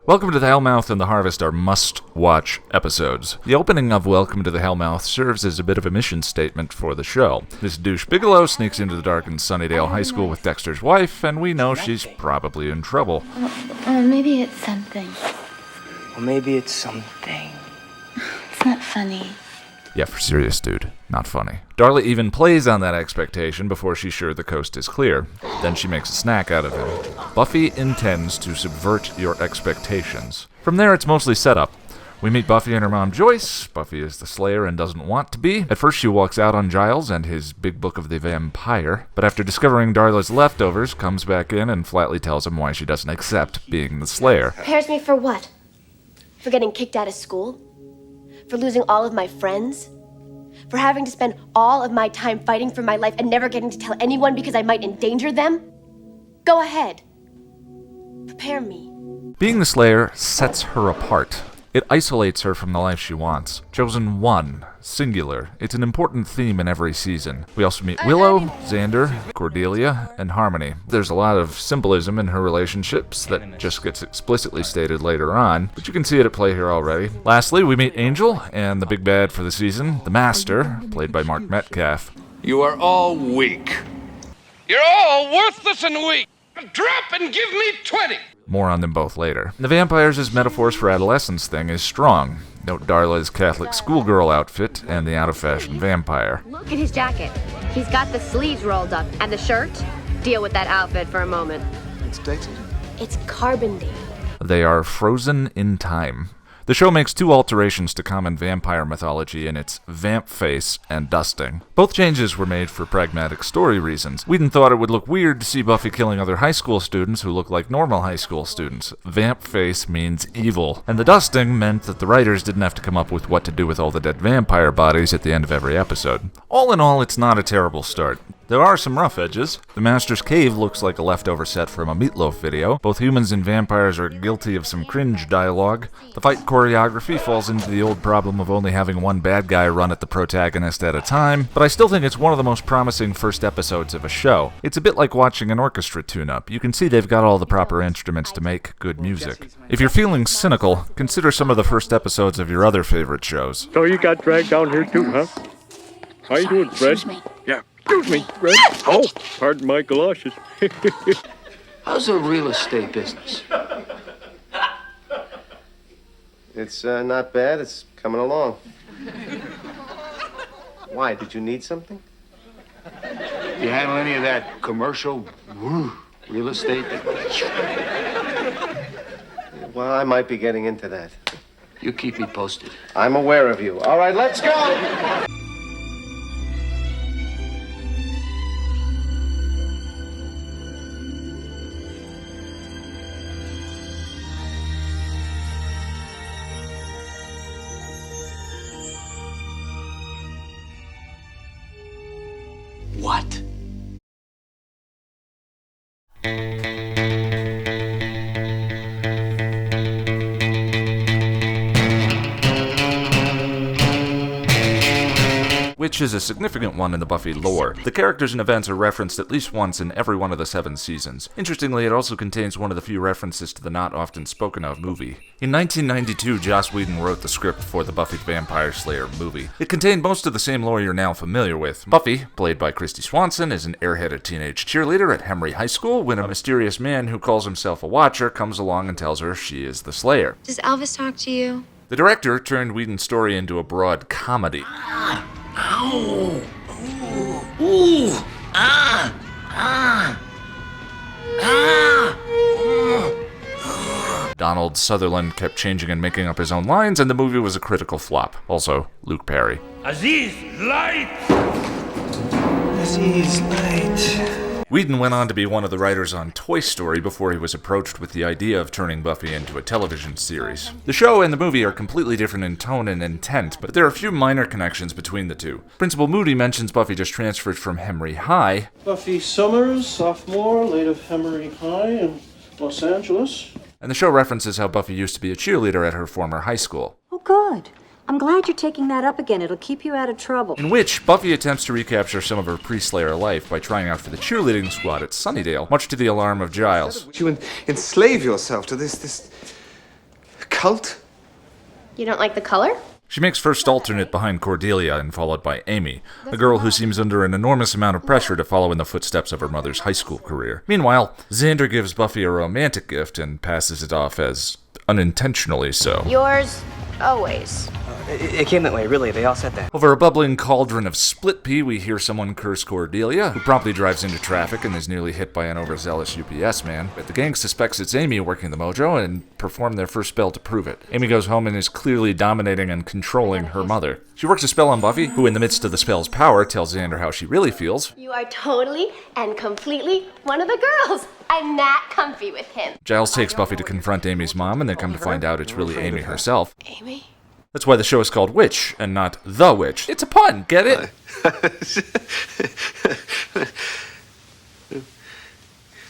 Welcome to the Hellmouth and the Harvest are must-watch episodes. The opening of Welcome to the Hellmouth serves as a bit of a mission statement for the show. This douche Bigelow sneaks into the darkened Sunnydale High School with Dexter's wife, and we know she's probably in trouble. Maybe it's something. Or maybe it's something. It's not funny. Yeah, for serious, dude. Not funny. Darla even plays on that expectation before she's sure the coast is clear. Then she makes a snack out of him. Buffy intends to subvert your expectations. From there, it's mostly setup. We meet Buffy and her mom, Joyce. Buffy is the Slayer and doesn't want to be. At first, she walks out on Giles and his big book of the vampire, but after discovering Darla's leftovers, comes back in and flatly tells him why she doesn't accept being the Slayer. Prepares me for what? For getting kicked out of school? For losing all of my friends? For having to spend all of my time fighting for my life and never getting to tell anyone because I might endanger them? Go ahead. Prepare me. Being the Slayer sets her apart. It isolates her from the life she wants. Chosen one, singular. It's an important theme in every season. We also meet Willow, Xander, Cordelia, and Harmony. There's a lot of symbolism in her relationships that just gets explicitly stated later on, but you can see it at play here already. Lastly, we meet Angel and the big bad for the season, the Master, played by Mark Metcalf. You are all weak. You're all worthless and weak. Drop and give me 20. More on them both later. The vampires as metaphors for adolescence thing is strong. Note Darla's Catholic schoolgirl outfit and the out-of-fashion vampire. Look at his jacket. He's got the sleeves rolled up. And the shirt? Deal with that outfit for a moment. It's dated. It's carbon dated. They are frozen in time. The show makes two alterations to common vampire mythology in its vamp face and dusting. Both changes were made for pragmatic story reasons. Whedon thought it would look weird to see Buffy killing other high school students who look like normal high school students. Vamp face means evil, and the dusting meant that the writers didn't have to come up with what to do with all the dead vampire bodies at the end of every episode. All in all, it's not a terrible start. There are some rough edges. The Master's Cave looks like a leftover set from a Meatloaf video. Both humans and vampires are guilty of some cringe dialogue. The fight choreography falls into the old problem of only having one bad guy run at the protagonist at a time, but I still think it's one of the most promising first episodes of a show. It's a bit like watching an orchestra tune-up. You can see they've got all the proper instruments to make good music. If you're feeling cynical, consider some of the first episodes of your other favorite shows. So you got dragged down here too, huh? How you doing, Fred? Excuse me. Yeah. Excuse me, Fred. Oh, pardon my galoshes. How's the real estate business? It's not bad. It's coming along. Why? Did you need something? You handle any of that commercial real estate? Well, I might be getting into that. You keep me posted. I'm aware of you. All right, let's go! What? Which is a significant one in the Buffy lore. The characters and events are referenced at least once in every one of the 7 seasons. Interestingly, it also contains one of the few references to the not often spoken of movie. In 1992, Joss Whedon wrote the script for the Buffy the Vampire Slayer movie. It contained most of the same lore you're now familiar with. Buffy, played by Christy Swanson, is an airheaded teenage cheerleader at Hemry High School when a mysterious man who calls himself a Watcher comes along and tells her she is the Slayer. Does Elvis talk to you? The director turned Whedon's story into a broad comedy. Ow! Ooh! Ooh! Ah! Ah! Ah! Donald Sutherland kept changing and making up his own lines, and the movie was a critical flop. Also, Luke Perry. Aziz, light! Aziz, light. Whedon went on to be one of the writers on Toy Story before he was approached with the idea of turning Buffy into a television series. The show and the movie are completely different in tone and intent, but there are a few minor connections between the two. Principal Moody mentions Buffy just transferred from Hemry High. Buffy Summers, sophomore, late of Hemry High in Los Angeles. And the show references how Buffy used to be a cheerleader at her former high school. Oh, good. I'm glad you're taking that up again. It'll keep you out of trouble. In which, Buffy attempts to recapture some of her pre-Slayer life by trying out for the cheerleading squad at Sunnydale, much to the alarm of Giles. You enslave yourself to this cult? You don't like the color? She makes first alternate behind Cordelia and followed by Amy, a girl who seems under an enormous amount of pressure to follow in the footsteps of her mother's high school career. Meanwhile, Xander gives Buffy a romantic gift and passes it off as unintentionally so. Yours, always. It came that way, really. They all said that. Over a bubbling cauldron of split pea, we hear someone curse Cordelia, who promptly drives into traffic and is nearly hit by an overzealous UPS man. But the gang suspects it's Amy working the mojo and perform their first spell to prove it. Amy goes home and is clearly dominating and controlling her mother. She works a spell on Buffy, who in the midst of the spell's power tells Xander how she really feels. You are totally and completely one of the girls. I'm that comfy with him. Giles takes Buffy to confront Amy's mom, and they come to find out it's really Amy herself. Amy? That's why the show is called Witch, and not The Witch. It's a pun, get it?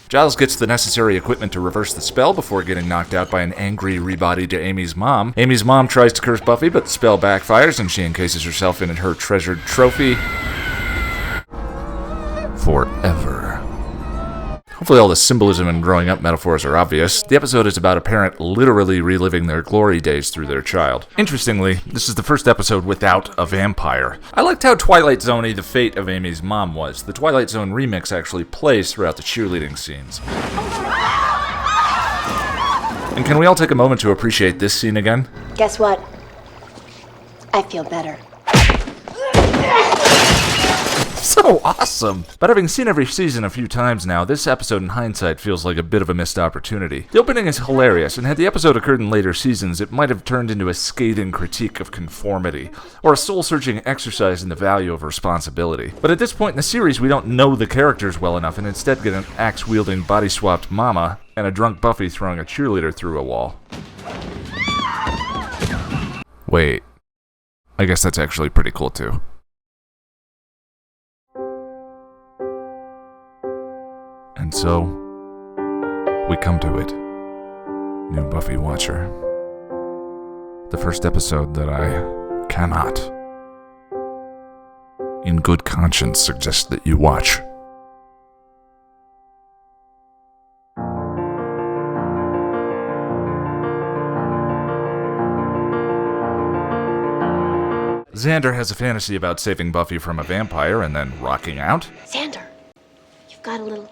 Giles gets the necessary equipment to reverse the spell before getting knocked out by an angry rebodied Amy's mom. Amy's mom tries to curse Buffy, but the spell backfires, and she encases herself in her treasured trophy forever. Hopefully all the symbolism and growing up metaphors are obvious. The episode is about a parent literally reliving their glory days through their child. Interestingly, this is the first episode without a vampire. I liked how Twilight Zone-y the fate of Amy's mom was. The Twilight Zone remix actually plays throughout the cheerleading scenes. And can we all take a moment to appreciate this scene again? Guess what? I feel better. So awesome! But having seen every season a few times now, this episode in hindsight feels like a bit of a missed opportunity. The opening is hilarious, and had the episode occurred in later seasons, it might have turned into a scathing critique of conformity, or a soul-searching exercise in the value of responsibility. But at this point in the series, we don't know the characters well enough, and instead get an axe-wielding, body-swapped mama, and a drunk Buffy throwing a cheerleader through a wall. Wait. I guess that's actually pretty cool too. And so, we come to it. New Buffy Watcher. The first episode that I cannot, in good conscience, suggest that you watch. Xander has a fantasy about saving Buffy from a vampire and then rocking out. Xander, you've got a little...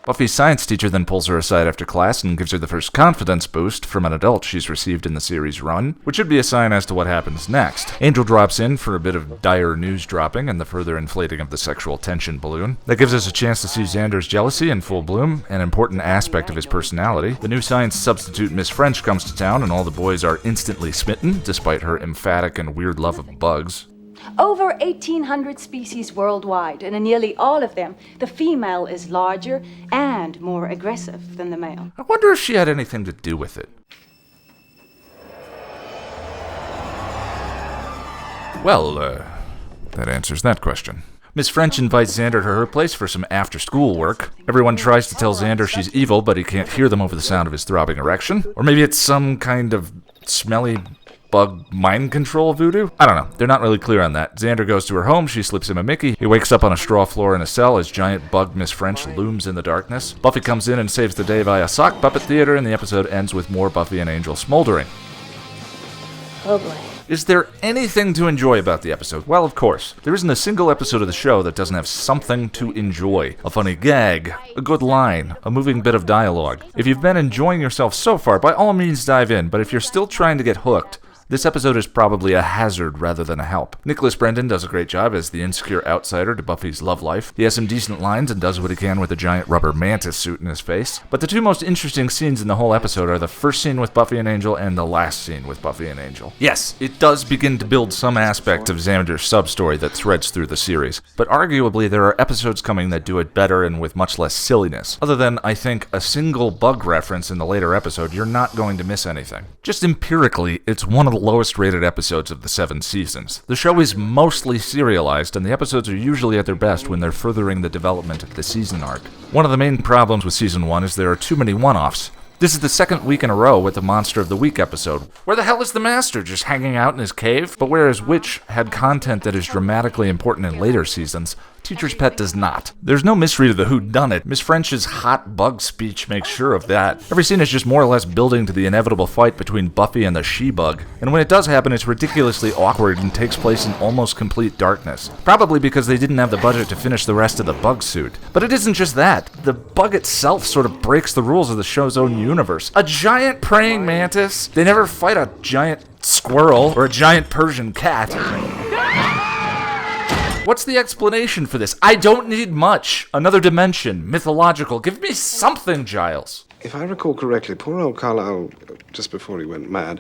Buffy's science teacher then pulls her aside after class and gives her the first confidence boost from an adult she's received in the series run, which should be a sign as to what happens next. Angel drops in for a bit of dire news dropping and the further inflating of the sexual tension balloon. That gives us a chance to see Xander's jealousy in full bloom, an important aspect of his personality. The new science substitute Miss French comes to town and all the boys are instantly smitten, despite her emphatic and weird love of bugs. Over 1,800 species worldwide, and in nearly all of them, the female is larger and more aggressive than the male. I wonder if she had anything to do with it. Well, that answers that question. Miss French invites Xander to her place for some after-school work. Everyone tries to tell Xander she's evil, but he can't hear them over the sound of his throbbing erection. Or maybe it's some kind of smelly bug mind control voodoo? I don't know. They're not really clear on that. Xander goes to her home, she slips him a Mickey. He wakes up on a straw floor in a cell as giant bug Miss French looms in the darkness. Buffy comes in and saves the day via sock puppet theater, and the episode ends with more Buffy and Angel smoldering. Oh boy. Is there anything to enjoy about the episode? Well, of course. There isn't a single episode of the show that doesn't have something to enjoy. A funny gag, a good line, a moving bit of dialogue. If you've been enjoying yourself so far, by all means dive in, but if you're still trying to get hooked, this episode is probably a hazard rather than a help. Nicholas Brendon does a great job as the insecure outsider to Buffy's love life. He has some decent lines and does what he can with a giant rubber mantis suit in his face. But the two most interesting scenes in the whole episode are the first scene with Buffy and Angel and the last scene with Buffy and Angel. Yes, it does begin to build some aspect of Xander's sub-story that threads through the series, but arguably there are episodes coming that do it better and with much less silliness. Other than, I think, a single bug reference in the later episode, you're not going to miss anything. Just empirically, it's one of the lowest rated episodes of the 7 seasons. The show is mostly serialized, and the episodes are usually at their best when they're furthering the development of the season arc. One of the main problems with season 1 is there are too many one-offs. This is the second week in a row with the Monster of the Week episode. Where the hell is the Master? Just hanging out in his cave? But whereas Witch had content that is dramatically important in later seasons, Teacher's Pet does not. There's no mystery to the whodunit. Miss French's hot bug speech makes sure of that. Every scene is just more or less building to the inevitable fight between Buffy and the she-bug. And when it does happen, it's ridiculously awkward and takes place in almost complete darkness. Probably because they didn't have the budget to finish the rest of the bug suit. But it isn't just that. The bug itself sort of breaks the rules of the show's own universe. A giant praying mantis? They never fight a giant squirrel or a giant Persian cat. What's the explanation for this? I don't need much. Another dimension, mythological. Give me something, Giles. If I recall correctly, poor old Carlisle, just before he went mad,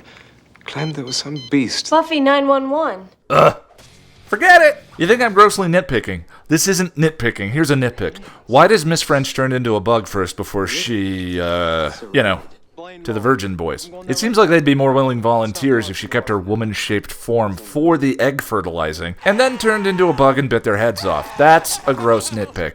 claimed there was some beast. Buffy 911. Forget it! You think I'm grossly nitpicking? This isn't nitpicking. Here's a nitpick. Why does Miss French turn into a bug first before she, to the Virgin Boys? It seems like they'd be more willing volunteers if she kept her woman-shaped form for the egg fertilizing, and then turned into a bug and bit their heads off. That's a gross nitpick.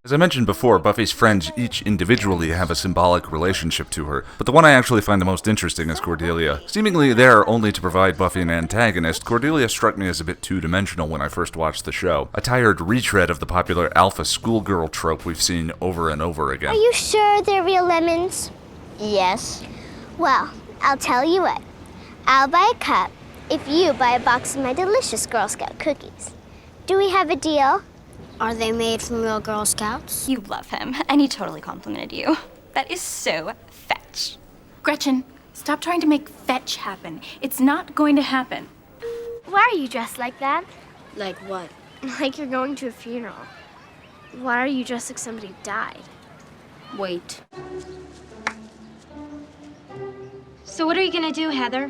As I mentioned before, Buffy's friends each individually have a symbolic relationship to her, but the one I actually find the most interesting is Cordelia. Seemingly there only to provide Buffy an antagonist, Cordelia struck me as a bit two-dimensional when I first watched the show. A tired retread of the popular alpha schoolgirl trope we've seen over and over again. Are you sure they're real lemons? Yes. Well, I'll tell you what. I'll buy a cup if you buy a box of my delicious Girl Scout cookies. Do we have a deal? Are they made from real Girl Scouts? You love him, and he totally complimented you. That is so fetch. Gretchen, stop trying to make fetch happen. It's not going to happen. Why are you dressed like that? Like what? Like you're going to a funeral. Why are you dressed like somebody died? Wait. So what are you gonna do, Heather?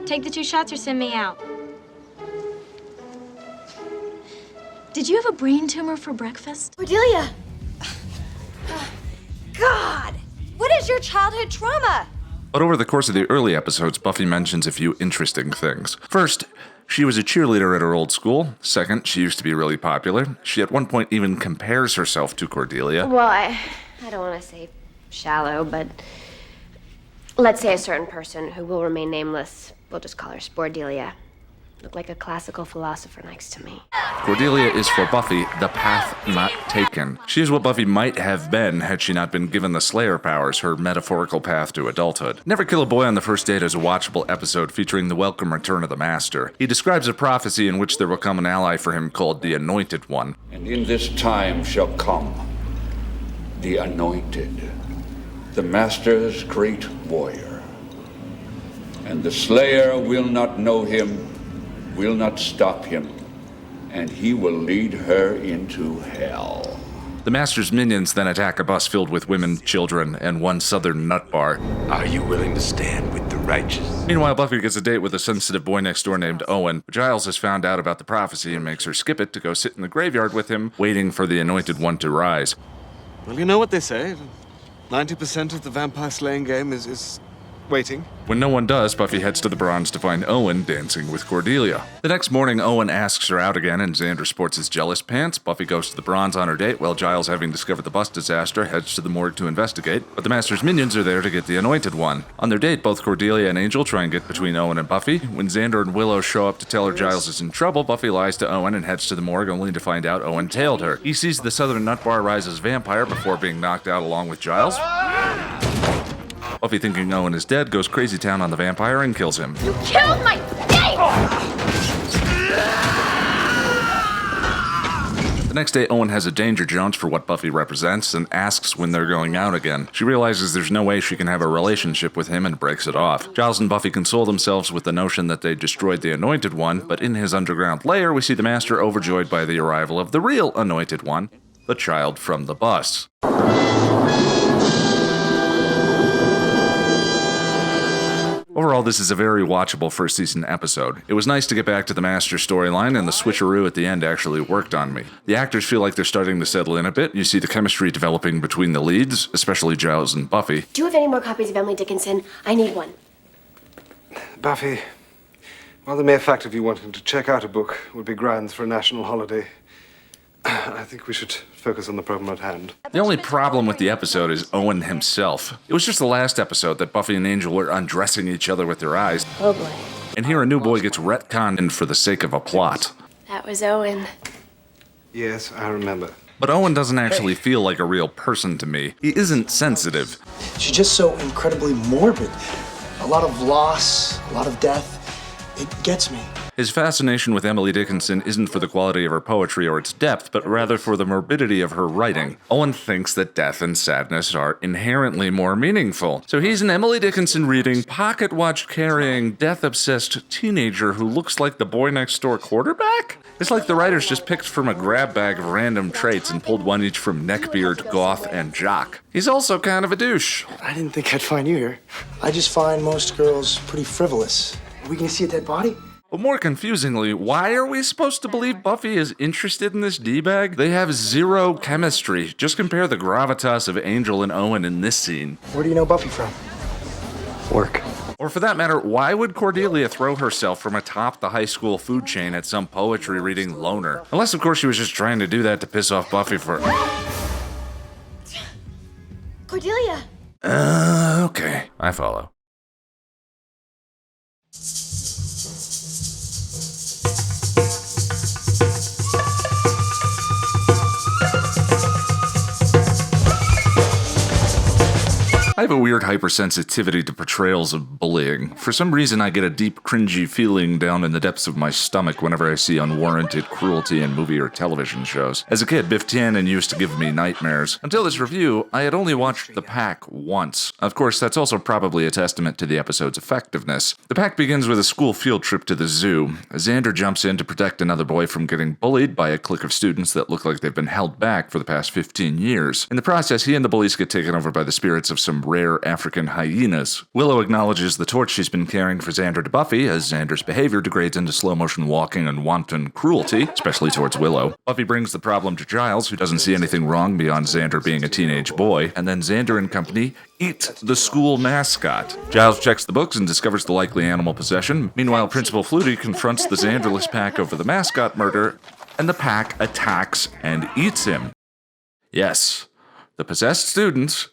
Take the 2 shots or send me out? Did you have a brain tumor for breakfast? Cordelia! God! What is your childhood trauma? But over the course of the early episodes, Buffy mentions a few interesting things. First, she was a cheerleader at her old school. Second, she used to be really popular. She at one point even compares herself to Cordelia. Well, I don't want to say shallow, but let's say a certain person who will remain nameless, we'll just call her Spordelia, looked like a classical philosopher next to me. Cordelia is for Buffy the path not taken. She is what Buffy might have been had she not been given the Slayer powers, her metaphorical path to adulthood. Never Kill a Boy on the First Date is a watchable episode featuring the welcome return of the Master. He describes a prophecy in which there will come an ally for him called the Anointed One. And in this time shall come the Anointed, the Master's great warrior. And the Slayer will not know him, will not stop him, and he will lead her into hell. The Master's minions then attack a bus filled with women, children, and one southern nut bar. Are you willing to stand with the righteous? Meanwhile, Buffy gets a date with a sensitive boy next door named Owen. Giles has found out about the prophecy and makes her skip it to go sit in the graveyard with him, waiting for the Anointed One to rise. Well, you know what they say. 90% of the vampire slaying game is waiting. When no one does, Buffy heads to the Bronze to find Owen dancing with Cordelia. The next morning, Owen asks her out again, and Xander sports his jealous pants. Buffy goes to the Bronze on her date, while Giles, having discovered the bus disaster, heads to the morgue to investigate. But the Master's minions are there to get the Anointed One. On their date, both Cordelia and Angel try and get between Owen and Buffy. When Xander and Willow show up to tell her Giles is in trouble, Buffy lies to Owen and heads to the morgue, only to find out Owen tailed her. He sees the Southern Nut Bar rise as vampire before being knocked out along with Giles. Buffy, thinking Owen is dead, goes crazy town on the vampire and kills him. You killed my date! The next day, Owen has a danger jones for what Buffy represents and asks when they're going out again. She realizes there's no way she can have a relationship with him and breaks it off. Giles and Buffy console themselves with the notion that they destroyed the Anointed One, but in his underground lair, we see the Master overjoyed by the arrival of the real Anointed One, the child from the bus. Overall, this is a very watchable first season episode. It was nice to get back to the Master storyline, and the switcheroo at the end actually worked on me. The actors feel like they're starting to settle in a bit. You see the chemistry developing between the leads, especially Giles and Buffy. Do you have any more copies of Emily Dickinson? I need one. Buffy, well, the mere fact of you wanting to check out a book would be grounds for a national holiday. I think we should focus on the problem at hand. The only problem with the episode is Owen himself. It was just the last episode that Buffy and Angel were undressing each other with their eyes. Oh boy. And here a new boy gets retconned for the sake of a plot. That was Owen. Yes, I remember. But Owen doesn't actually feel like a real person to me. He isn't sensitive. She's just so incredibly morbid. A lot of loss, a lot of death. It gets me. His fascination with Emily Dickinson isn't for the quality of her poetry or its depth, but rather for the morbidity of her writing. Owen thinks that death and sadness are inherently more meaningful. So he's an Emily Dickinson reading, pocket watch carrying, death-obsessed teenager who looks like the boy next door quarterback? It's like the writers just picked from a grab bag of random traits and pulled one each from neckbeard, goth, and jock. He's also kind of a douche. I didn't think I'd find you here. I just find most girls pretty frivolous. Are we gonna see a dead body? But more confusingly, why are we supposed to believe Buffy is interested in this D-bag? They have zero chemistry. Just compare the gravitas of Angel and Owen in this scene. Where do you know Buffy from? Work. Or for that matter, why would Cordelia throw herself from atop the high school food chain at some poetry reading loner? Unless, of course, she was just trying to do that to piss off Buffy for... Cordelia! Okay. I follow. I have a weird hypersensitivity to portrayals of bullying. For some reason, I get a deep, cringy feeling down in the depths of my stomach whenever I see unwarranted cruelty in movie or television shows. As a kid, Biff Tannen used to give me nightmares. Until this review, I had only watched The Pack once. Of course, that's also probably a testament to the episode's effectiveness. The Pack begins with a school field trip to the zoo. Xander jumps in to protect another boy from getting bullied by a clique of students that look like they've been held back for the past 15 years. In the process, he and the bullies get taken over by the spirits of some rare African hyenas. Willow acknowledges the torch she's been carrying for Xander to Buffy as Xander's behavior degrades into slow-motion walking and wanton cruelty, especially towards Willow. Buffy brings the problem to Giles, who doesn't see anything wrong beyond Xander being a teenage boy, and then Xander and company eat the school mascot. Giles checks the books and discovers the likely animal possession. Meanwhile, Principal Flutie confronts the Xanderless pack over the mascot murder, and the pack attacks and eats him. Yes, the possessed students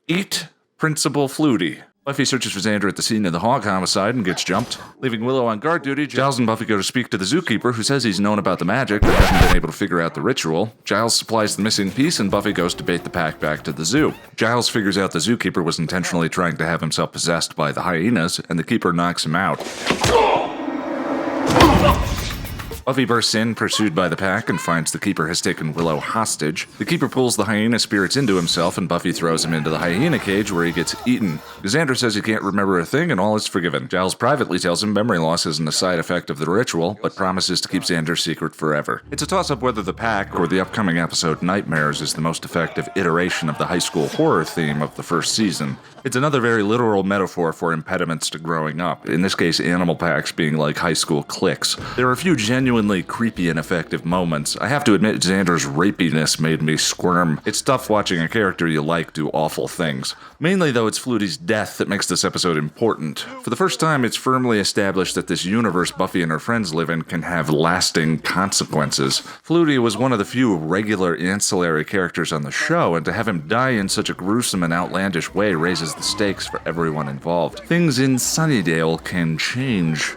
eat Principal Flutie. Buffy searches for Xander at the scene of the hog homicide and gets jumped. Leaving Willow on guard duty, Giles and Buffy go to speak to the zookeeper, who says he's known about the magic but hasn't been able to figure out the ritual. Giles supplies the missing piece and Buffy goes to bait the pack back to the zoo. Giles figures out the zookeeper was intentionally trying to have himself possessed by the hyenas, and the keeper knocks him out. Buffy bursts in, pursued by the pack, and finds the keeper has taken Willow hostage. The keeper pulls the hyena spirits into himself, and Buffy throws him into the hyena cage where he gets eaten. Xander says he can't remember a thing, and all is forgiven. Giles privately tells him memory loss isn't a side effect of the ritual, but promises to keep Xander's secret forever. It's a toss-up whether the pack or the upcoming episode Nightmares is the most effective iteration of the high school horror theme of the first season. It's another very literal metaphor for impediments to growing up, in this case animal packs being like high school cliques. There are a few genuinely creepy and effective moments. I have to admit Xander's rapiness made me squirm. It's tough watching a character you like do awful things. Mainly though, it's Flutie's death that makes this episode important. For the first time, it's firmly established that this universe Buffy and her friends live in can have lasting consequences. Flutie was one of the few regular ancillary characters on the show, and to have him die in such a gruesome and outlandish way raises the stakes for everyone involved. Things in Sunnydale can change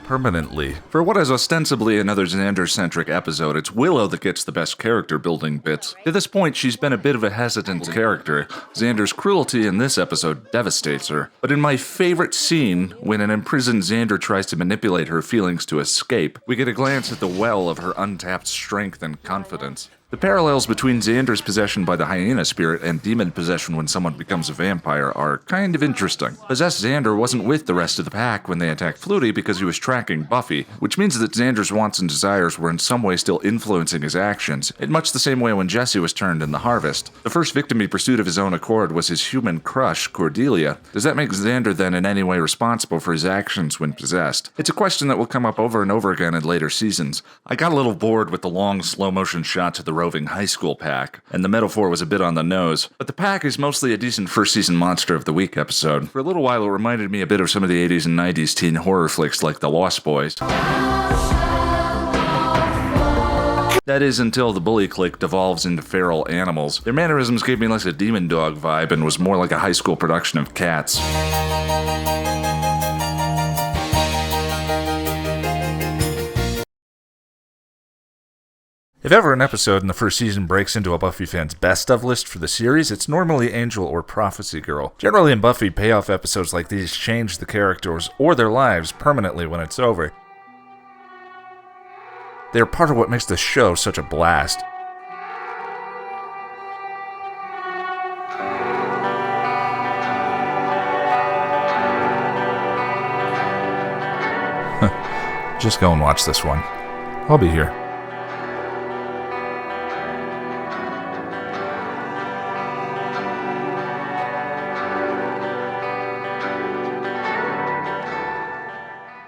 permanently. For what is ostensibly another Xander-centric episode, it's Willow that gets the best character-building bits. To this point, she's been a bit of a hesitant character. Xander's cruelty in this episode devastates her. But in my favorite scene, when an imprisoned Xander tries to manipulate her feelings to escape, we get a glance at the well of her untapped strength and confidence. The parallels between Xander's possession by the hyena spirit and demon possession when someone becomes a vampire are kind of interesting. Possessed Xander wasn't with the rest of the pack when they attacked Flutie because he was tracking Buffy, which means that Xander's wants and desires were in some way still influencing his actions, in much the same way when Jesse was turned in The Harvest. The first victim he pursued of his own accord was his human crush, Cordelia. Does that make Xander then in any way responsible for his actions when possessed? It's a question that will come up over and over again in later seasons. I got a little bored with the long slow-motion shots of the roving high school pack, and the metaphor was a bit on the nose, but the pack is mostly a decent first-season Monster of the Week episode. For a little while, it reminded me a bit of some of the 80s and 90s teen horror flicks like The Lost Boys. That is, until the bully clique devolves into feral animals. Their mannerisms gave me less a demon dog vibe and was more like a high school production of Cats. If ever an episode in the first season breaks into a Buffy fan's best of list for the series, it's normally Angel or Prophecy Girl. Generally in Buffy, payoff episodes like these change the characters or their lives permanently when it's over. They're part of what makes the show such a blast. Just go and watch this one. I'll be here.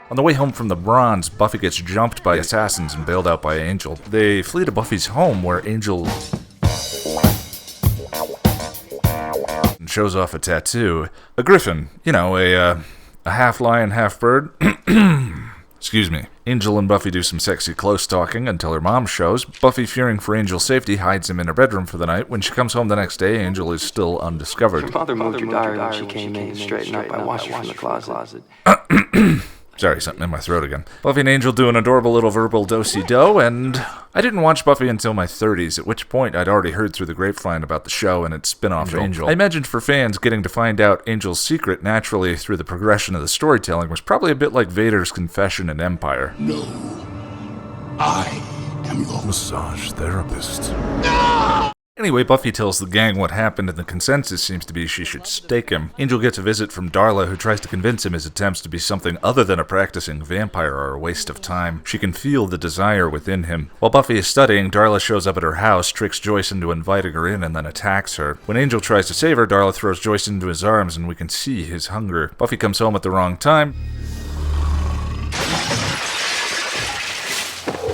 On the way home from the Bronze, Buffy gets jumped by assassins and bailed out by Angel. They flee to Buffy's home, where Angel shows off a tattoo. A griffin, a half lion, half bird. Excuse me. Angel and Buffy do some sexy close talking until her mom shows. Buffy, fearing for Angel's safety, hides him in her bedroom for the night. When she comes home the next day, Angel is still undiscovered. Your mother moved your diary when she came in, straightened up. I watched her from the closet. Sorry, something in my throat again. Buffy and Angel do an adorable little verbal do-si-do, and I didn't watch Buffy until my 30s, at which point I'd already heard through the grapevine about the show and its spin-off Angel. I imagined for fans getting to find out Angel's secret naturally through the progression of the storytelling was probably a bit like Vader's confession in Empire. No. I am your massage therapist. Anyway, Buffy tells the gang what happened, and the consensus seems to be she should stake him. Angel gets a visit from Darla, who tries to convince him his attempts to be something other than a practicing vampire are a waste of time. She can feel the desire within him. While Buffy is studying, Darla shows up at her house, tricks Joyce into inviting her in, and then attacks her. When Angel tries to save her, Darla throws Joyce into his arms, and we can see his hunger. Buffy comes home at the wrong time.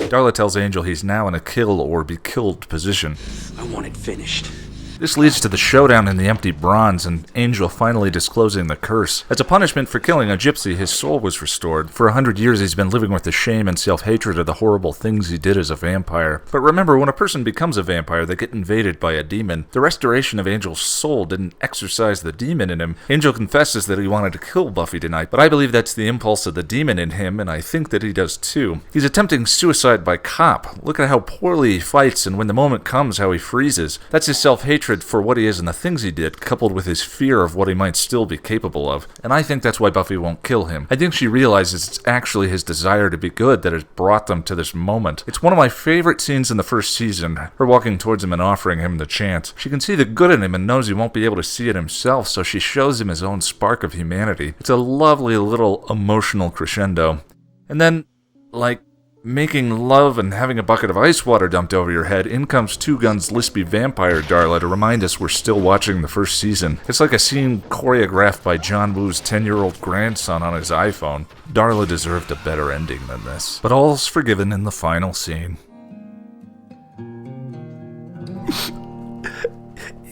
Darla tells Angel he's now in a kill or be killed position. I want it finished. This leads to the showdown in the empty bronze, and Angel finally disclosing the curse. As a punishment for killing a gypsy, his soul was restored. For 100 years he's been living with the shame and self-hatred of the horrible things he did as a vampire. But remember, when a person becomes a vampire, they get invaded by a demon. The restoration of Angel's soul didn't exorcise the demon in him. Angel confesses that he wanted to kill Buffy tonight, but I believe that's the impulse of the demon in him, and I think that he does too. He's attempting suicide by cop. Look at how poorly he fights, and when the moment comes, how he freezes. That's his self-hatred for what he is and the things he did, coupled with his fear of what he might still be capable of. And I think that's why Buffy won't kill him. I think she realizes it's actually his desire to be good that has brought them to this moment. It's one of my favorite scenes in the first season, her walking towards him and offering him the chance. She can see the good in him and knows he won't be able to see it himself, so she shows him his own spark of humanity. It's a lovely little emotional crescendo. And then, making love and having a bucket of ice water dumped over your head, in comes Two Guns' lispy vampire Darla to remind us we're still watching the first season. It's like a scene choreographed by John Woo's 10-year-old grandson on his iPhone. Darla deserved a better ending than this. But all's forgiven in the final scene.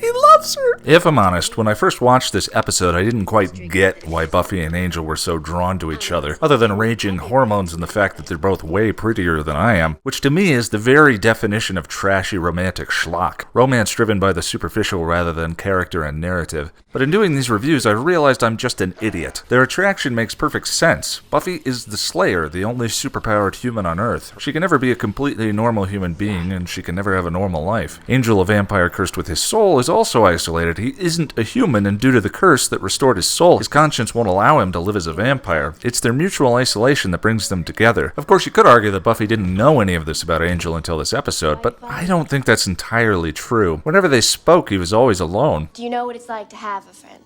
He loves her! If I'm honest, when I first watched this episode, I didn't quite get why Buffy and Angel were so drawn to each other, other than raging hormones and the fact that they're both way prettier than I am, which to me is the very definition of trashy romantic schlock. Romance driven by the superficial rather than character and narrative. But in doing these reviews, I've realized I'm just an idiot. Their attraction makes perfect sense. Buffy is the Slayer, the only superpowered human on Earth. She can never be a completely normal human being, and she can never have a normal life. Angel, a vampire cursed with his soul, is also isolated. He isn't a human, and due to the curse that restored his soul, his conscience won't allow him to live as a vampire. It's their mutual isolation that brings them together. Of course, you could argue that Buffy didn't know any of this about Angel until this episode, but I don't think that's entirely true. Whenever they spoke, he was always alone. Do you know what it's like to have a friend?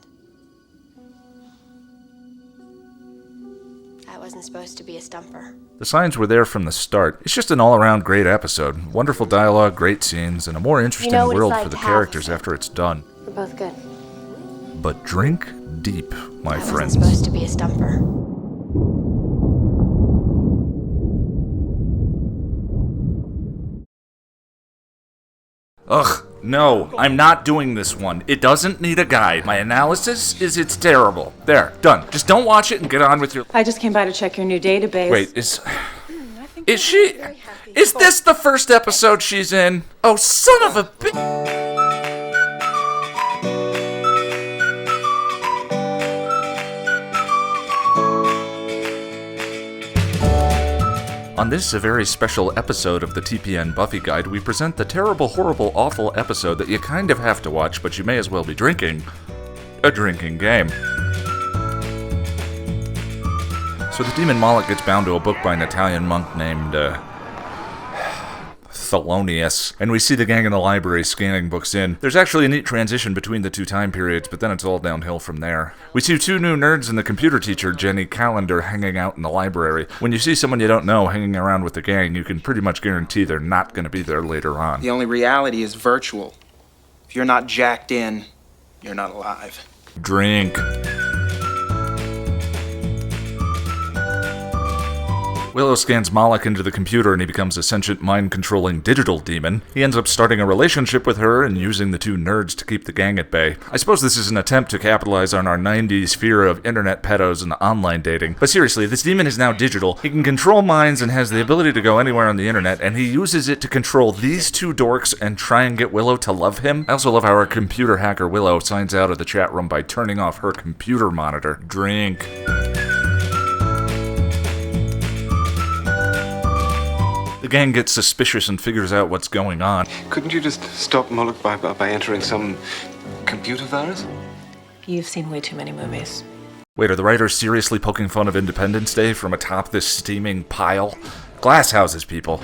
I wasn't supposed to be a stumper. The signs were there from the start. It's just an all-around great episode. Wonderful dialogue, great scenes, and a more interesting world for the characters after it's done. We're both good. But drink deep, my friends. I wasn't supposed to be a stumper. Ugh, no, I'm not doing this one. It doesn't need a guide. My analysis is it's terrible. There, done. Just don't watch it and get on with your... I just came by to check your new database. Wait, Is she? Is this the first episode she's in? Oh, son of a bitch! On this, a very special episode of the TPN Buffy Guide, we present the terrible, horrible, awful episode that you kind of have to watch, but you may as well be drinking. A drinking game. So the demon Moloch gets bound to a book by an Italian monk named, Thelonious, and we see the gang in the library scanning books in. There's actually a neat transition between the two time periods, but then it's all downhill from there. We see two new nerds and the computer teacher, Jenny Calendar, hanging out in the library. When you see someone you don't know hanging around with the gang, you can pretty much guarantee they're not going to be there later on. The only reality is virtual. If you're not jacked in, you're not alive. Drink. Willow scans Moloch into the computer and he becomes a sentient, mind-controlling digital demon. He ends up starting a relationship with her and using the two nerds to keep the gang at bay. I suppose this is an attempt to capitalize on our 90s fear of internet pedos and online dating. But seriously, this demon is now digital. He can control minds and has the ability to go anywhere on the internet, and he uses it to control these two dorks and try and get Willow to love him. I also love how our computer hacker Willow signs out of the chat room by turning off her computer monitor. Drink. The gang gets suspicious and figures out what's going on. Couldn't you just stop Moloch by entering some computer virus? You've seen way too many movies. Wait, are the writers seriously poking fun of Independence Day from atop this steaming pile? Glass houses, people.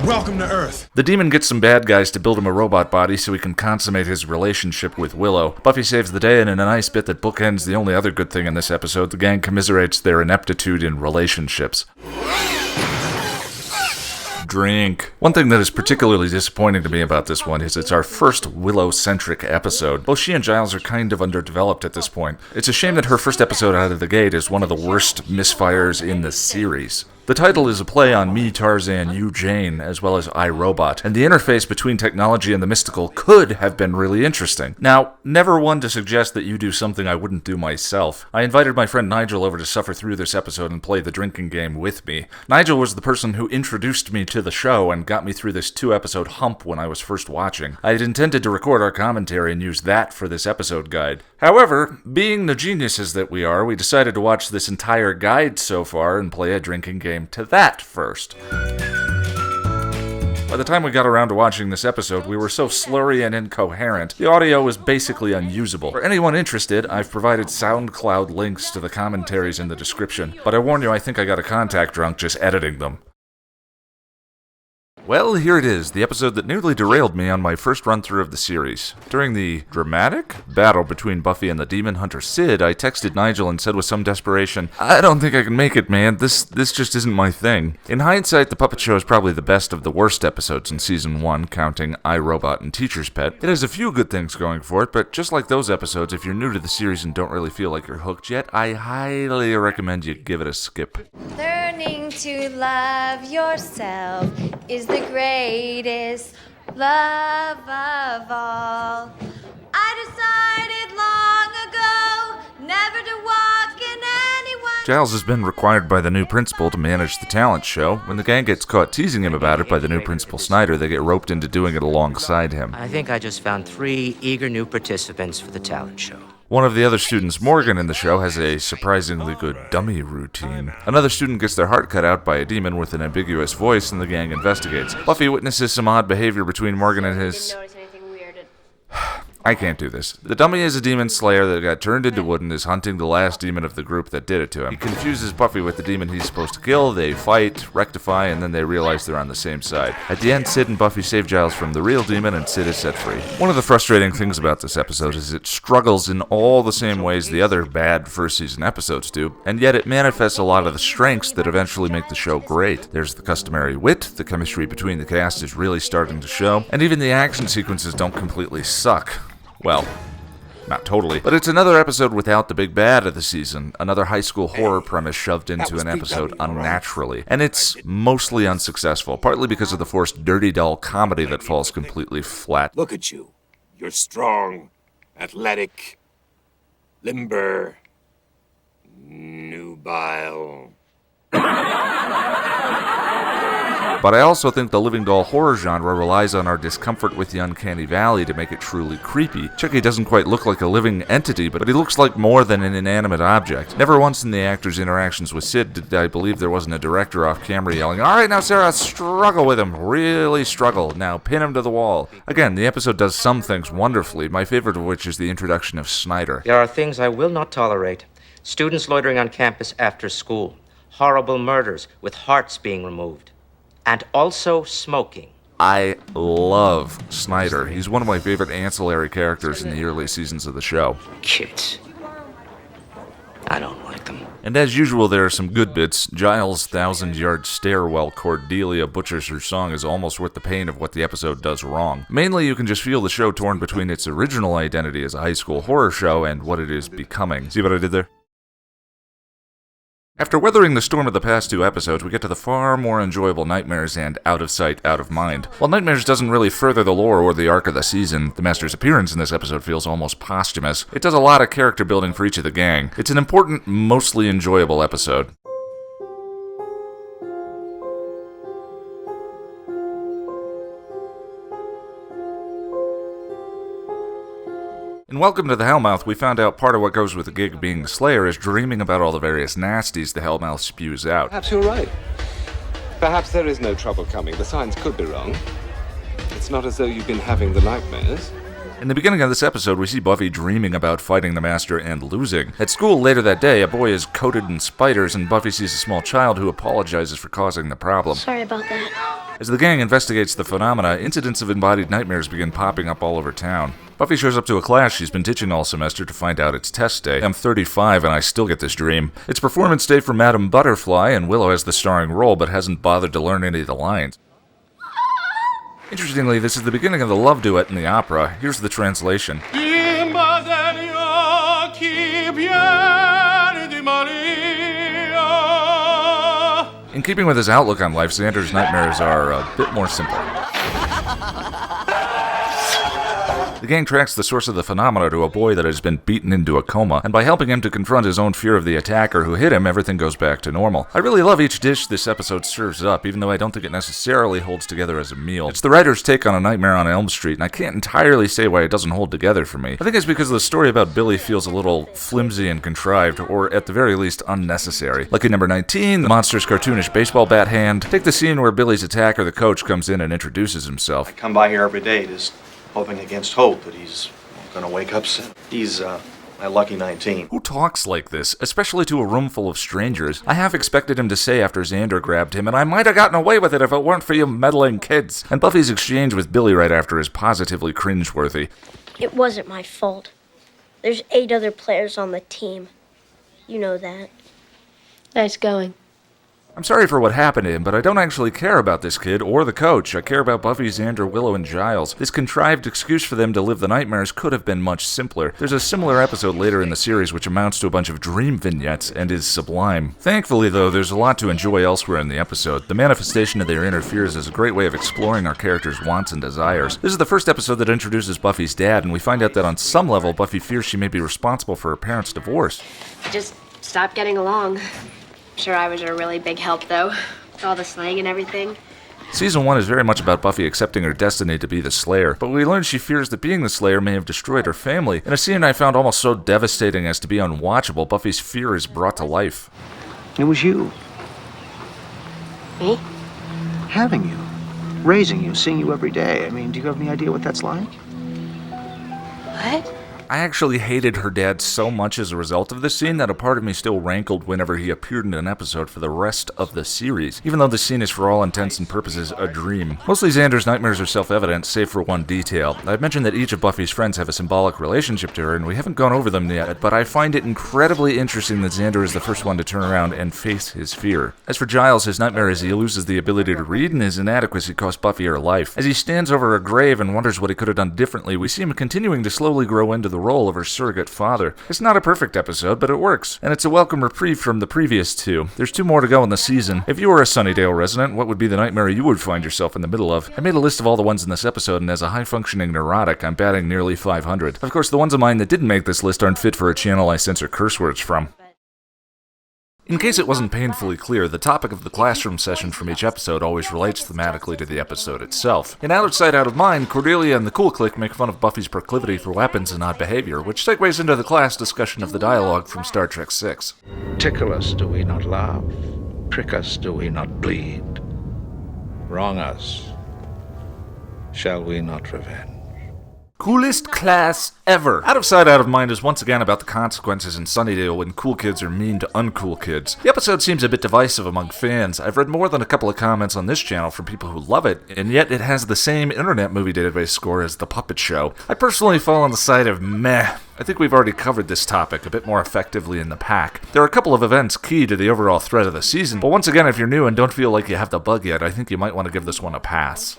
Welcome to Earth. The demon gets some bad guys to build him a robot body so he can consummate his relationship with Willow. Buffy saves the day, and in a nice bit that bookends the only other good thing in this episode, the gang commiserates their ineptitude in relationships. Drink. One thing that is particularly disappointing to me about this one is it's our first Willow-centric episode. Both she and Giles are kind of underdeveloped at this point. It's a shame that her first episode out of the gate is one of the worst misfires in the series. The title is a play on Me, Tarzan, You, Jane, as well as I, Robot, and the interface between technology and the mystical could have been really interesting. Now, never one to suggest that you do something I wouldn't do myself. I invited my friend Nigel over to suffer through this episode and play the drinking game with me. Nigel was the person who introduced me to the show and got me through this 2-episode hump when I was first watching. I had intended to record our commentary and use that for this episode guide. However, being the geniuses that we are, we decided to watch this entire guide so far and play a drinking game to that first. By the time we got around to watching this episode, we were so slurry and incoherent, the audio was basically unusable. For anyone interested, I've provided SoundCloud links to the commentaries in the description, but I warn you, I think I got a contact drunk just editing them. Well, here it is, the episode that nearly derailed me on my first run-through of the series. During the dramatic battle between Buffy and the demon hunter Sid, I texted Nigel and said with some desperation, I don't think I can make it, man. This just isn't my thing. In hindsight, the Puppet Show is probably the best of the worst episodes in Season 1, counting I, Robot and Teacher's Pet. It has a few good things going for it, but just like those episodes, if you're new to the series and don't really feel like you're hooked yet, I highly recommend you give it a skip. Learning to love yourself is the greatest love of all. I decided long ago never to walk in anyone. Giles has been required by the new principal to manage the talent show. When the gang gets caught teasing him about it by the new principal Snyder, they get roped into doing it alongside him. I think I just found 3 eager new participants for the talent show. One of the other students, Morgan, in the show has a surprisingly good dummy routine. Another student gets their heart cut out by a demon with an ambiguous voice, and the gang investigates. Buffy witnesses some odd behavior between Morgan and his... I can't do this. The dummy is a demon slayer that got turned into wood and is hunting the last demon of the group that did it to him. He confuses Buffy with the demon he's supposed to kill, they fight, rectify, and then they realize they're on the same side. At the end, Sid and Buffy save Giles from the real demon, and Sid is set free. One of the frustrating things about this episode is it struggles in all the same ways the other bad first season episodes do, and yet it manifests a lot of the strengths that eventually make the show great. There's the customary wit, the chemistry between the cast is really starting to show, and even the action sequences don't completely suck. Well, not totally, but it's another episode without the big bad of the season, another high school horror premise shoved into an episode unnaturally, and it's mostly unsuccessful, partly because of the forced dirty doll comedy that falls completely flat. Look at you. You're strong, athletic, limber, nubile. but I also think the living doll horror genre relies on our discomfort with the uncanny valley to make it truly creepy. Chucky doesn't quite look like a living entity, but he looks like more than an inanimate object. Never once in the actor's interactions with Sid did I believe there wasn't a director off camera yelling, "Alright, now Sarah, struggle with him. Really struggle. Now pin him to the wall." Again, the episode does some things wonderfully, my favorite of which is the introduction of Snyder. There are things I will not tolerate. Students loitering on campus after school. Horrible murders with hearts being removed. And also smoking. I love Snyder. He's one of my favorite ancillary characters in the early seasons of the show. Kids. I don't like them. And as usual, there are some good bits. Giles' 1,000-yard stare while Cordelia butchers her song is almost worth the pain of what the episode does wrong. Mainly, you can just feel the show torn between its original identity as a high school horror show and what it is becoming. See what I did there? After weathering the storm of the past 2 episodes, we get to the far more enjoyable Nightmares and Out of Sight, Out of Mind. While Nightmares doesn't really further the lore or the arc of the season, the Master's appearance in this episode feels almost posthumous. It does a lot of character building for each of the gang. It's an important, mostly enjoyable episode. In Welcome to the Hellmouth, we found out part of what goes with the gig of being the Slayer is dreaming about all the various nasties the Hellmouth spews out. Perhaps you're right. Perhaps there is no trouble coming. The signs could be wrong. It's not as though you've been having the nightmares. In the beginning of this episode, we see Buffy dreaming about fighting the Master and losing. At school later that day, a boy is coated in spiders, and Buffy sees a small child who apologizes for causing the problem. Sorry about that. As the gang investigates the phenomena, incidents of embodied nightmares begin popping up all over town. Buffy shows up to a class she's been teaching all semester to find out it's test day. I'm 35 and I still get this dream. It's performance day for Madame Butterfly, and Willow has the starring role but hasn't bothered to learn any of the lines. Interestingly, this is the beginning of the love duet in the opera. Here's the translation. In keeping with his outlook on life, Xander's nightmares are a bit more simple. The gang tracks the source of the phenomena to a boy that has been beaten into a coma, and by helping him to confront his own fear of the attacker who hit him, everything goes back to normal. I really love each dish this episode serves up, even though I don't think it necessarily holds together as a meal. It's the writer's take on A Nightmare on Elm Street, and I can't entirely say why it doesn't hold together for me. I think it's because the story about Billy feels a little flimsy and contrived, or at the very least unnecessary. Lucky number 19, the monster's cartoonish baseball bat hand. Take the scene where Billy's attacker, the coach, comes in and introduces himself. I come by here every day just hoping against hope that he's gonna wake up soon. He's, my lucky 19. Who talks like this, especially to a room full of strangers? I half expected him to say after Xander grabbed him, and I might have gotten away with it if it weren't for you meddling kids. And Buffy's exchange with Billy right after is positively cringeworthy. It wasn't my fault. There's 8 other players on the team. You know that. Nice going. I'm sorry for what happened to him, but I don't actually care about this kid or the coach. I care about Buffy, Xander, Willow, and Giles. This contrived excuse for them to live the nightmares could have been much simpler. There's a similar episode later in the series which amounts to a bunch of dream vignettes and is sublime. Thankfully, though, there's a lot to enjoy elsewhere in the episode. The manifestation of their inner fears is a great way of exploring our characters' wants and desires. This is the first episode that introduces Buffy's dad, and we find out that on some level, Buffy fears she may be responsible for her parents' divorce. Just stop getting along. Sure, I was a really big help, though. With all the slang and everything. Season 1 is very much about Buffy accepting her destiny to be the Slayer, but we learn she fears that being the Slayer may have destroyed her family. In a scene I found almost so devastating as to be unwatchable, Buffy's fear is brought to life. It was you. Me? Having you. Raising you, seeing you every day. I mean, do you have any idea what that's like? What? I actually hated her dad so much as a result of this scene that a part of me still rankled whenever he appeared in an episode for the rest of the series, even though this scene is for all intents and purposes a dream. Mostly Xander's nightmares are self-evident, save for one detail. I've mentioned that each of Buffy's friends have a symbolic relationship to her, and we haven't gone over them yet, but I find it incredibly interesting that Xander is the first one to turn around and face his fear. As for Giles, his nightmare is he loses the ability to read, and his inadequacy cost Buffy her life. As he stands over her grave and wonders what he could have done differently, we see him continuing to slowly grow into the role of her surrogate father. It's not a perfect episode, but it works, and it's a welcome reprieve from the previous 2. There's 2 more to go in the season. If you were a Sunnydale resident, what would be the nightmare you would find yourself in the middle of? I made a list of all the ones in this episode, and as a high-functioning neurotic, I'm batting nearly 500. Of course, the ones of mine that didn't make this list aren't fit for a channel I censor curse words from. In case it wasn't painfully clear, the topic of the classroom session from each episode always relates thematically to the episode itself. In Out of Sight, Out of Mind, Cordelia and the Cool Clique make fun of Buffy's proclivity for weapons and odd behavior, which segues into the class discussion of the dialogue from Star Trek VI. Tickle us, do we not laugh? Prick us, do we not bleed? Wrong us, shall we not revenge? Coolest class ever! Out of Sight, Out of Mind is once again about the consequences in Sunnydale when cool kids are mean to uncool kids. The episode seems a bit divisive among fans. I've read more than a couple of comments on this channel from people who love it, and yet it has the same Internet Movie Database score as The Puppet Show. I personally fall on the side of meh. I think we've already covered this topic a bit more effectively in the pack. There are a couple of events key to the overall thread of the season, but once again, if you're new and don't feel like you have the bug yet, I think you might want to give this one a pass.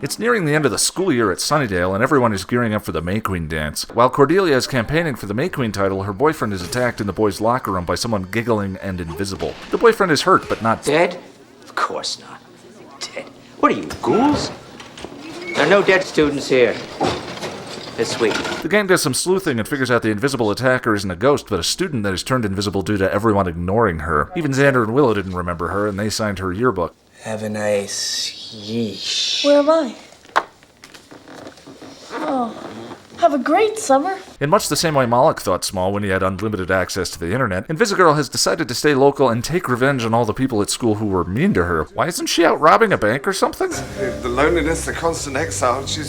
It's nearing the end of the school year at Sunnydale, and everyone is gearing up for the May Queen dance. While Cordelia is campaigning for the May Queen title, her boyfriend is attacked in the boys' locker room by someone giggling and invisible. The boyfriend is hurt, but not Dead? Of course not. Dead? What are you, ghouls? There are no dead students here. This week. The gang does some sleuthing and figures out the invisible attacker isn't a ghost, but a student that is turned invisible due to everyone ignoring her. Even Xander and Willow didn't remember her, and they signed her yearbook. Have a nice yeesh. Where am I? Oh, have a great summer. In much the same way Moloch thought small when he had unlimited access to the internet, Invisigirl has decided to stay local and take revenge on all the people at school who were mean to her. Why isn't she out robbing a bank or something? The loneliness, the constant exile, she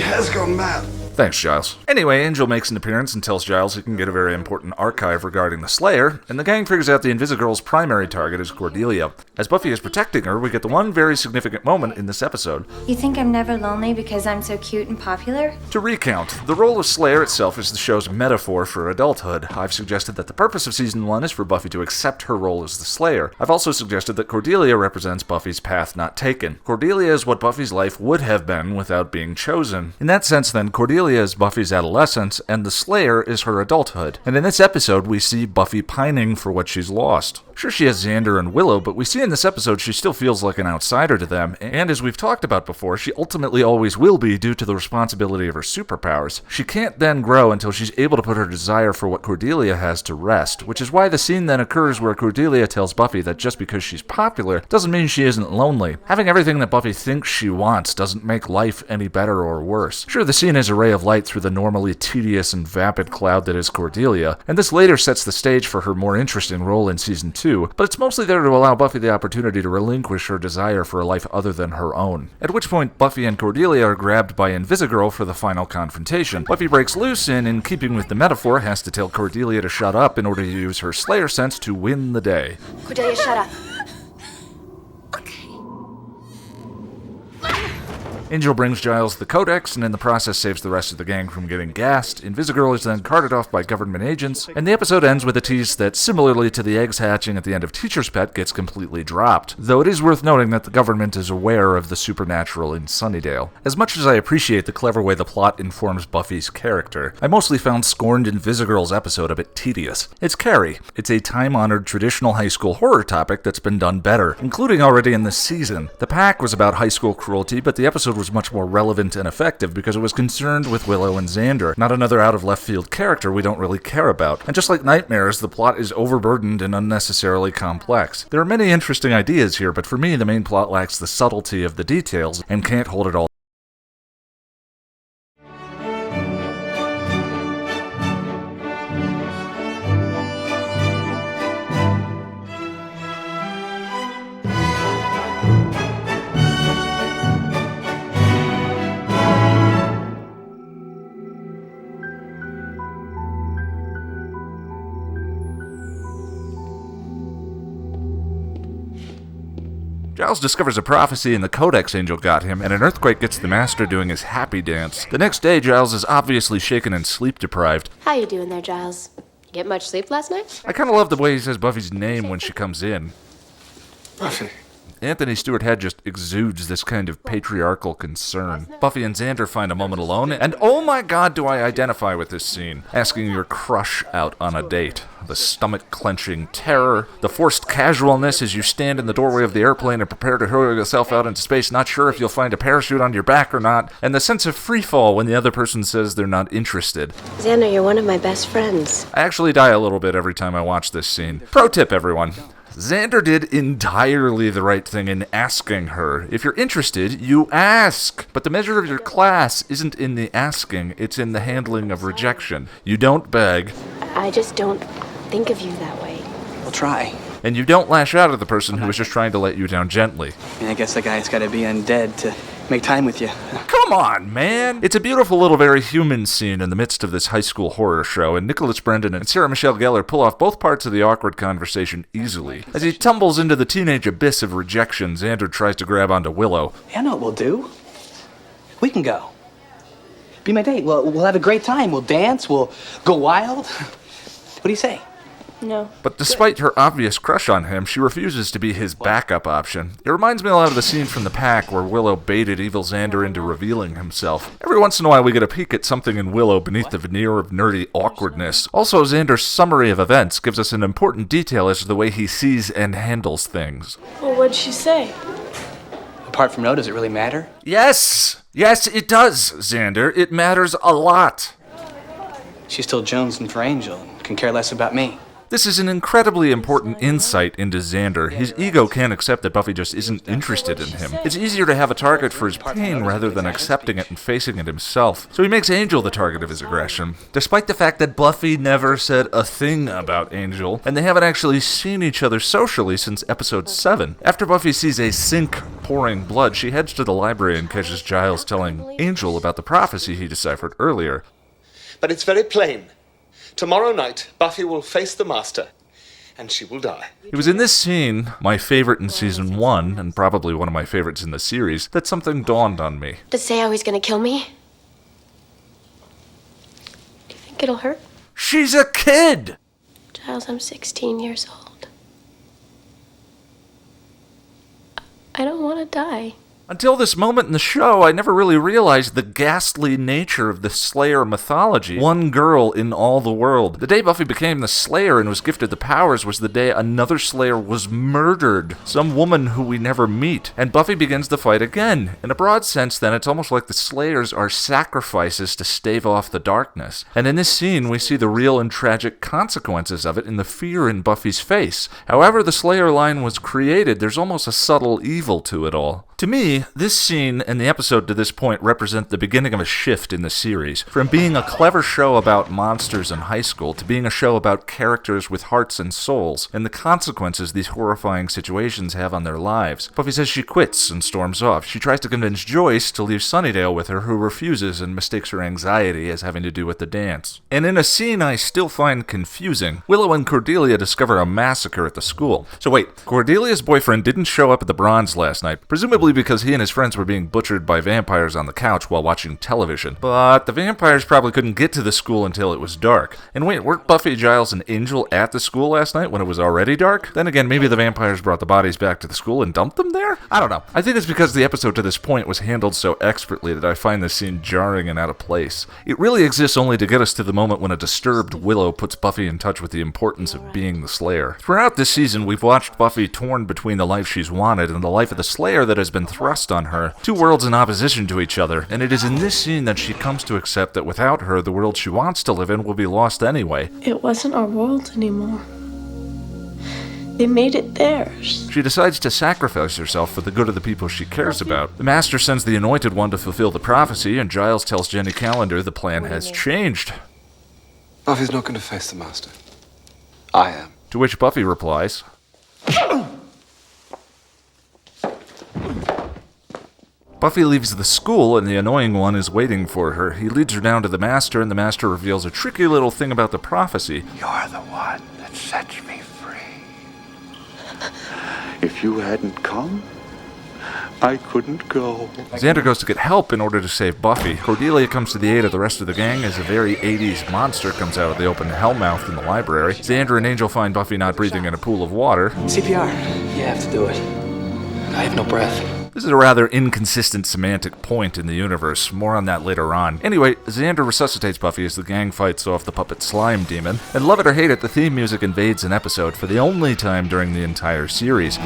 has gone mad. Thanks, Giles. Anyway, Angel makes an appearance and tells Giles he can get a very important archive regarding the Slayer, and the gang figures out the Invisigirl's primary target is Cordelia. As Buffy is protecting her, we get the one very significant moment in this episode. You think I'm never lonely because I'm so cute and popular? To recount, the role of Slayer itself is the show's metaphor for adulthood. I've suggested that the purpose of Season 1 is for Buffy to accept her role as the Slayer. I've also suggested that Cordelia represents Buffy's path not taken. Cordelia is what Buffy's life would have been without being chosen. In that sense, then, Cordelia is Buffy's adolescence, and the Slayer is her adulthood. And in this episode, we see Buffy pining for what she's lost. Sure, she has Xander and Willow, but we see in this episode she still feels like an outsider to them, and as we've talked about before, she ultimately always will be due to the responsibility of her superpowers. She can't then grow until she's able to put her desire for what Cordelia has to rest, which is why the scene then occurs where Cordelia tells Buffy that just because she's popular doesn't mean she isn't lonely. Having everything that Buffy thinks she wants doesn't make life any better or worse. Sure, the scene is a ray of light through the normally tedious and vapid cloud that is Cordelia, and this later sets the stage for her more interesting role in Season 2, but it's mostly there to allow Buffy the opportunity to relinquish her desire for a life other than her own. At which point, Buffy and Cordelia are grabbed by Invisigirl for the final confrontation. Buffy breaks loose and, in keeping with the metaphor, has to tell Cordelia to shut up in order to use her Slayer sense to win the day. Cordelia, shut up. Angel brings Giles the Codex, and in the process saves the rest of the gang from getting gassed. Invisigirl is then carted off by government agents, and the episode ends with a tease that, similarly to the eggs hatching at the end of Teacher's Pet, gets completely dropped. Though it is worth noting that the government is aware of the supernatural in Sunnydale. As much as I appreciate the clever way the plot informs Buffy's character, I mostly found Scorned Invisigirl's episode a bit tedious. It's Carrie. It's a time-honored traditional high school horror topic that's been done better, including already in this season. The Pack was about high school cruelty, but the episode was much more relevant and effective because it was concerned with Willow and Xander, not another out-of-left-field character we don't really care about. And just like Nightmares, the plot is overburdened and unnecessarily complex. There are many interesting ideas here, but for me the main plot lacks the subtlety of the details and can't hold it all. Giles discovers a prophecy in the Codex Angel got him, and an earthquake gets the Master doing his happy dance. The next day, Giles is obviously shaken and sleep-deprived. How you doing there, Giles? You get much sleep last night? I kinda love the way he says Buffy's name when she comes in. Buffy. Anthony Stewart Head just exudes this kind of patriarchal concern. Buffy and Xander find a moment alone, and oh my god, do I identify with this scene. Asking your crush out on a date. The stomach-clenching terror, the forced casualness as you stand in the doorway of the airplane and prepare to hurl yourself out into space, not sure if you'll find a parachute on your back or not, and the sense of freefall when the other person says they're not interested. Xander, you're one of my best friends. I actually die a little bit every time I watch this scene. Pro tip, everyone. Xander did entirely the right thing in asking her. If you're interested, you ask. But the measure of your class isn't in the asking, it's in the handling of rejection. You don't beg. I just don't think of you that way. We'll try. And you don't lash out at the person who is just trying to let you down gently. I guess the guy's gotta be undead to make time with you. Come on, man! It's a beautiful little, very human scene in the midst of this high school horror show, and Nicholas Brendon and Sarah Michelle Gellar pull off both parts of the awkward conversation easily. As he tumbles into the teenage abyss of rejection, Xander tries to grab onto Willow. Yeah, I know what we'll do. We can go. Be my date. We'll have a great time. We'll dance. We'll go wild. What do you say? No. But despite her obvious crush on him, she refuses to be his backup option. It reminds me a lot of the scene from The Pack where Willow baited evil Xander into revealing himself. Every once in a while we get a peek at something in Willow beneath the veneer of nerdy awkwardness. Also, Xander's summary of events gives us an important detail as to the way he sees and handles things. Well, what'd she say? Apart from no, does it really matter? Yes! Yes, it does, Xander. It matters a lot. She's still jonesing for Angel and can care less about me. This is an incredibly important insight into Xander. His ego can't accept that Buffy just isn't interested in him. It's easier to have a target for his pain rather than accepting it and facing it himself. So he makes Angel the target of his aggression, despite the fact that Buffy never said a thing about Angel, and they haven't actually seen each other socially since episode 7. After Buffy sees a sink pouring blood, she heads to the library and catches Giles telling Angel about the prophecy he deciphered earlier. But it's very plain. Tomorrow night, Buffy will face the Master, and she will die. It was in this scene, my favorite in season 1, and probably one of my favorites in the series, that something dawned on me. To say how he's gonna kill me? Do you think it'll hurt? She's a kid! Giles, I'm 16 years old. I don't want to die. Until this moment in the show, I never really realized the ghastly nature of the Slayer mythology. One girl in all the world. The day Buffy became the Slayer and was gifted the powers was the day another Slayer was murdered. Some woman who we never meet. And Buffy begins the fight again. In a broad sense, then, it's almost like the Slayers are sacrifices to stave off the darkness. And in this scene, we see the real and tragic consequences of it in the fear in Buffy's face. However the Slayer line was created, there's almost a subtle evil to it all. To me, this scene and the episode to this point represent the beginning of a shift in the series. From being a clever show about monsters in high school to being a show about characters with hearts and souls, and the consequences these horrifying situations have on their lives. Buffy says she quits and storms off. She tries to convince Joyce to leave Sunnydale with her, who refuses and mistakes her anxiety as having to do with the dance. And in a scene I still find confusing, Willow and Cordelia discover a massacre at the school. So wait, Cordelia's boyfriend didn't show up at the Bronze last night, presumably because he and his friends were being butchered by vampires on the couch while watching television. But the vampires probably couldn't get to the school until it was dark. And wait, weren't Buffy, Giles, and Angel at the school last night when it was already dark? Then again, maybe the vampires brought the bodies back to the school and dumped them there? I don't know. I think it's because the episode to this point was handled so expertly that I find this scene jarring and out of place. It really exists only to get us to the moment when a disturbed Willow puts Buffy in touch with the importance of being the Slayer. Throughout this season, we've watched Buffy torn between the life she's wanted and the life of the Slayer that has been thrust on her. Two worlds in opposition to each other, and it is in this scene that she comes to accept that without her, the world she wants to live in will be lost anyway. It wasn't our world anymore. They made it theirs. She decides to sacrifice herself for the good of the people she cares about. The Master sends the Anointed One to fulfill the prophecy, and Giles tells Jenny Calendar the plan has changed. Buffy's not going to face the Master. I am. To which Buffy replies, Buffy leaves the school, and the Annoying One is waiting for her. He leads her down to the Master, and the Master reveals a tricky little thing about the prophecy. You're the one that sets me free. If you hadn't come, I couldn't go. Xander goes to get help in order to save Buffy. Cordelia comes to the aid of the rest of the gang as a very 80s monster comes out of the open Hellmouth in the library. Xander and Angel find Buffy not breathing in a pool of water. CPR. You have to do it. I have no breath. This is a rather inconsistent semantic point in the universe. More on that later on. Anyway, Xander resuscitates Buffy as the gang fights off the puppet slime demon, and love it or hate it, the theme music invades an episode for the only time during the entire series.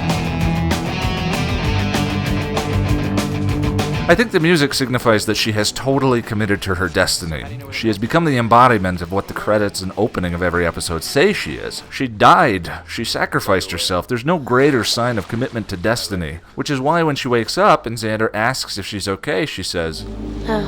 I think the music signifies that she has totally committed to her destiny. She has become the embodiment of what the credits and opening of every episode say she is. She died. She sacrificed herself. There's no greater sign of commitment to destiny. Which is why when she wakes up and Xander asks if she's okay, she says, No,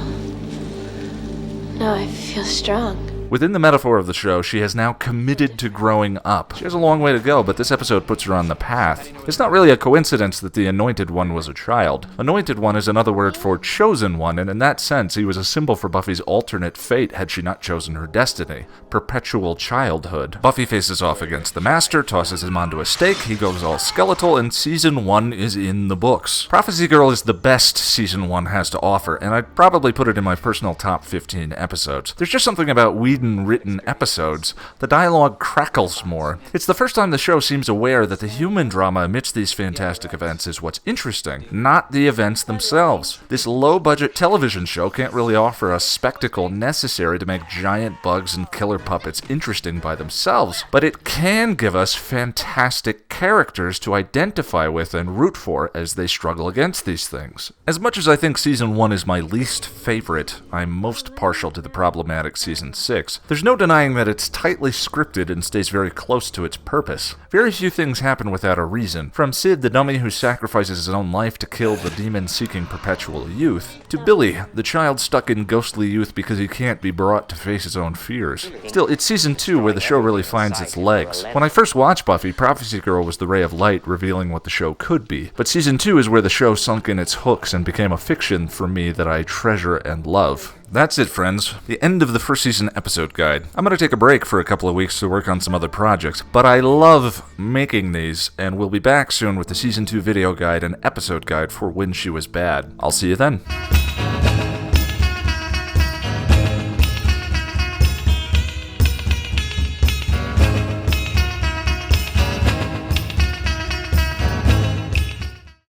I feel strong. Within the metaphor of the show, she has now committed to growing up. She has a long way to go, but this episode puts her on the path. It's not really a coincidence that the Anointed One was a child. Anointed One is another word for Chosen One, and in that sense, he was a symbol for Buffy's alternate fate had she not chosen her destiny. Perpetual childhood. Buffy faces off against the Master, tosses him onto a stake, he goes all skeletal, and Season 1 is in the books. Prophecy Girl is the best Season 1 has to offer, and I'd probably put it in my personal top 15 episodes. There's just something about written episodes. The dialogue crackles more. It's the first time the show seems aware that the human drama amidst these fantastic events is what's interesting, not the events themselves. This low-budget television show can't really offer a spectacle necessary to make giant bugs and killer puppets interesting by themselves, but it can give us fantastic characters to identify with and root for as they struggle against these things. As much as I think Season 1 is my least favorite, I'm most partial to the problematic Season 6. There's no denying that it's tightly scripted and stays very close to its purpose. Very few things happen without a reason. From Sid, the dummy who sacrifices his own life to kill the demon-seeking perpetual youth, to Billy, the child stuck in ghostly youth because he can't be brought to face his own fears. Still, it's Season 2 where the show really finds its legs. When I first watched Buffy, Prophecy Girl was the ray of light revealing what the show could be. But Season 2 is where the show sunk in its hooks and became a fiction for me that I treasure and love. That's it, friends. The end of the first season episode guide. I'm going to take a break for a couple of weeks to work on some other projects, but I love making these, and we'll be back soon with the Season 2 video guide and episode guide for When She Was Bad. I'll see you then.